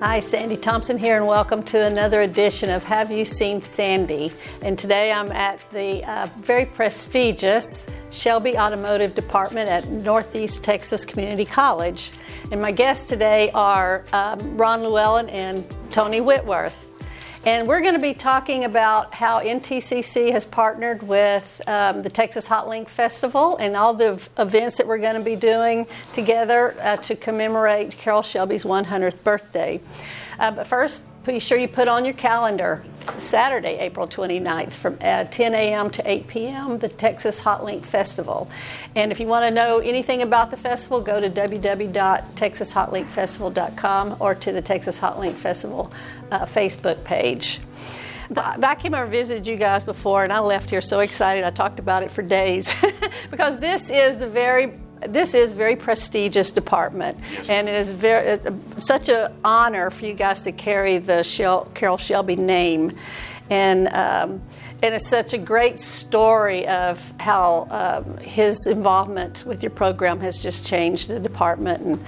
Hi, Sandy Thompson here, and welcome to another edition of Have You Seen Sandy? And today I'm at the very prestigious Shelby Automotive Department at Northeast Texas Community College. And my guests today are Ron Llewellyn and Tony Whitworth. And we're going to be talking about how NTCC has partnered with the Texas Hot Link Festival and all the events that we're going to be doing together to commemorate Carroll Shelby's 100th birthday. But first, be sure you put on your calendar Saturday, April 29th from 10 a.m. to 8 p.m., the Texas Hot Link Festival. And if you want to know anything about the festival, go to www.texashotlinkfestival.com or to the Texas Hot Link Festival Facebook page. I came over and visited you guys before, and I left here so excited. I talked about it for days because this is very prestigious department, and it is such an honor for you guys to carry the Carroll Shelby name, and it's such a great story of how his involvement with your program has just changed the department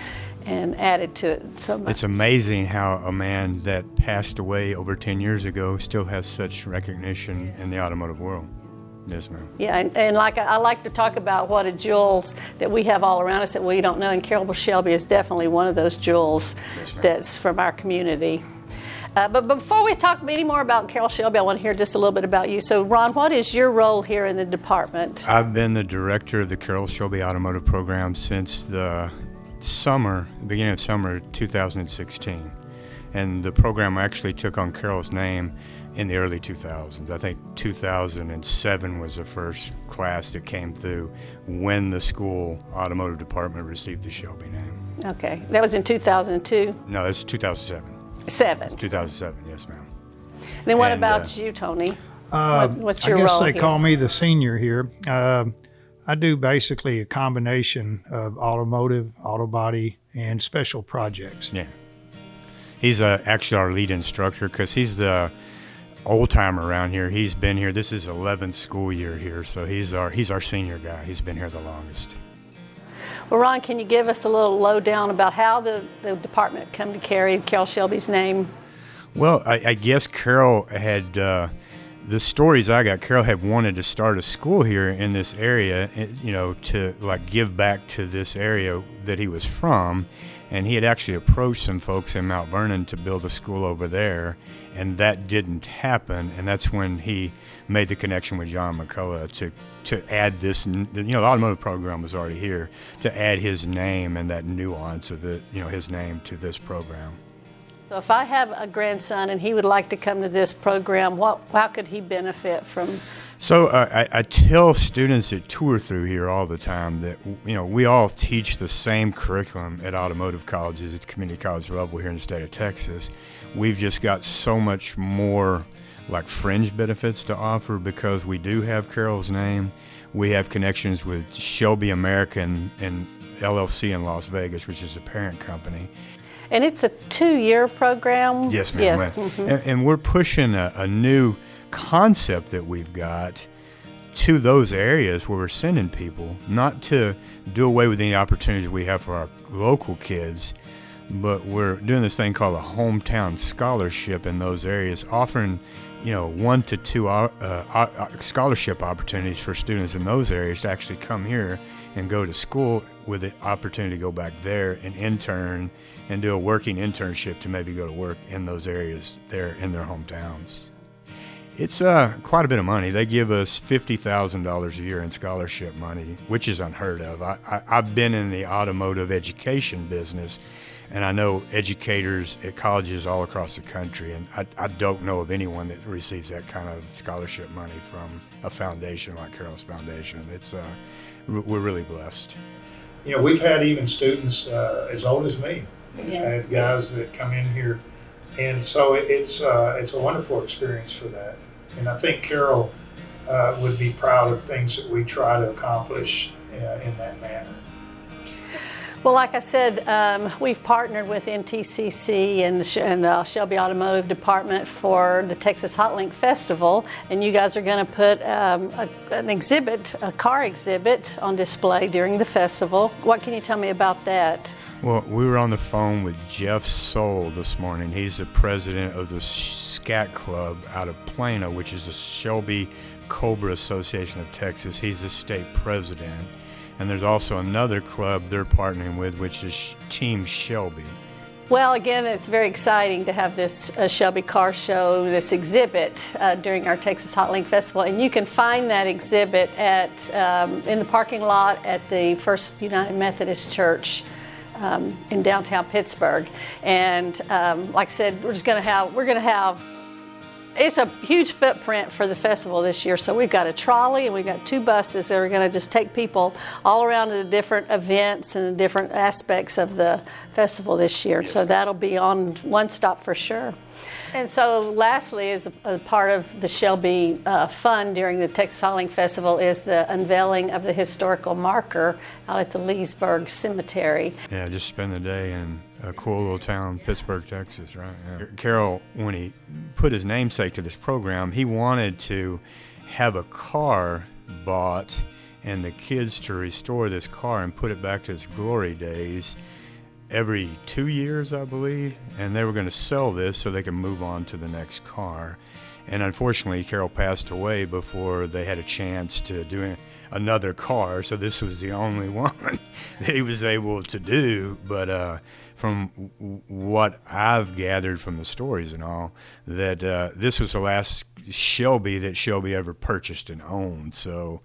and added to it so much. It's amazing how a man that passed away over 10 years ago still has such recognition in the automotive world. Yes, ma'am. Yeah, and like I like to talk about what a jewels that we have all around us that we don't know, and Carroll Shelby is definitely one of those jewels that's from our community. But before we talk any more about Carroll Shelby, I want to hear just a little bit about you. So, Ron, what is your role here in the department? I've been the director of the Carroll Shelby Automotive Program since the beginning of summer 2016. And the program actually took on Carroll's name in the early 2000s. I think 2007 was the first class that came through when the school automotive department received the Shelby name. Okay, that was in 2002? No, that's 2007. Seven? 2007, yes, ma'am. Then what about you, Tony? What's your role? I guess they here? call me the senior here. I do basically a combination of automotive, auto body, and special projects. Yeah. He's actually our lead instructor because he's the old timer around here. He's been here. This is 11th school year here, so he's our senior guy. He's been here the longest. Well, Ron, can you give us a little lowdown about how the department come to carry Carroll Shelby's name? Well, I guess Carroll had, the stories I got, Carroll had wanted to start a school here in this area, to like give back to this area that he was from. And he had actually approached some folks in Mount Vernon to build a school over there, and that didn't happen. And that's when he made the connection with John McCullough to add this. The automotive program was already here, to add his name and that nuance of his name to this program. So if I have a grandson and he would like to come to this program, how could he benefit from? So I tell students that tour through here all the time that we all teach the same curriculum at automotive colleges at the community college level here in the state of Texas. We've just got so much more like fringe benefits to offer because we do have Carroll's name. We have connections with Shelby American and LLC in Las Vegas, which is a parent company. And it's a 2-year program? Yes, ma'am. Yes. Mm-hmm. And we're pushing a new concept that we've got to those areas where we're sending people, not to do away with any opportunities we have for our local kids, but we're doing this thing called a hometown scholarship in those areas, offering 1 to 2 scholarship opportunities for students in those areas to actually come here and go to school with the opportunity to go back there and intern and do a working internship to maybe go to work in those areas there in their hometowns. It's quite a bit of money. They give us $50,000 a year in scholarship money, which is unheard of. I've been in the automotive education business, and I know educators at colleges all across the country, and I don't know of anyone that receives that kind of scholarship money from a foundation like Carroll's Foundation. We're really blessed. We've had even students as old as me. We've had guys that come in here, and so it's a wonderful experience for that. And I think Carroll would be proud of things that we try to accomplish in that manner. Well, like I said, we've partnered with NTCC and the Shelby Automotive Department for the Texas Hot Link Festival, and you guys are going to put a car exhibit on display during the festival. What can you tell me about that? Well, we were on the phone with Jeff Soul this morning. He's the president of the Scat Club out of Plano, which is the Shelby Cobra Association of Texas. He's the state president. And there's also another club they're partnering with, which is Team Shelby. Well, again, it's very exciting to have this Shelby Car Show, this exhibit during our Texas Hot Link Festival. And you can find that exhibit in the parking lot at the First United Methodist Church in downtown Pittsburg. And like I said, we're going to have, it's a huge footprint for the festival this year. So we've got a trolley and we've got 2 buses that are going to just take people all around to the different events and the different aspects of the festival this year. Yes. So that'll be on one stop for sure. And so lastly, as a part of the Shelby fun during the Texas Hot Link Festival is the unveiling of the historical marker out at the Leesburg Cemetery. Yeah, just spend the day in a cool little town, Pittsburg, Texas, right? Yeah. Carol, when he put his namesake to this program, he wanted to have a car bought and the kids to restore this car and put it back to its glory days every 2 years, I believe, and they were going to sell this so they could move on to the next car. And unfortunately, Carol passed away before they had a chance to do another car, so this was the only one that he was able to do. But from what I've gathered from the stories and all, that this was the last Shelby that Shelby ever purchased and owned. So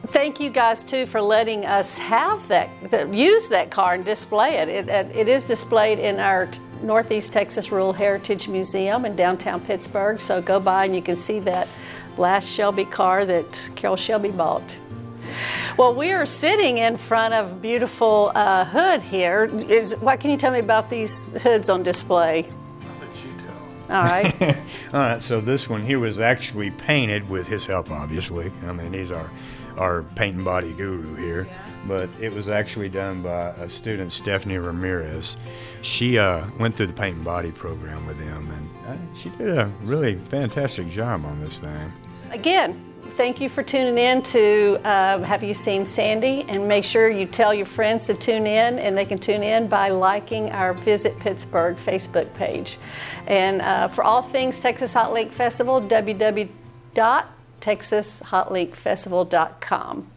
thank you guys too for letting us have use that car and display it. It is displayed in our Northeast Texas Rural Heritage Museum in downtown Pittsburgh. So go by and you can see that last Shelby car that Carol Shelby bought. Well, we are sitting in front of a beautiful hood here. What can you tell me about these hoods on display? All right. All right, so this one here was actually painted with his help, obviously. I mean, he's our paint and body guru here. Yeah. But it was actually done by a student, Stephanie Ramirez. She went through the paint and body program with him, and she did a really fantastic job on this thing. Again, thank you for tuning in to Have You Seen Sandy? And make sure you tell your friends to tune in, and they can tune in by liking our Visit Pittsburgh Facebook page. And for all things Texas Hot Link Festival, www.texashotlinkfestival.com.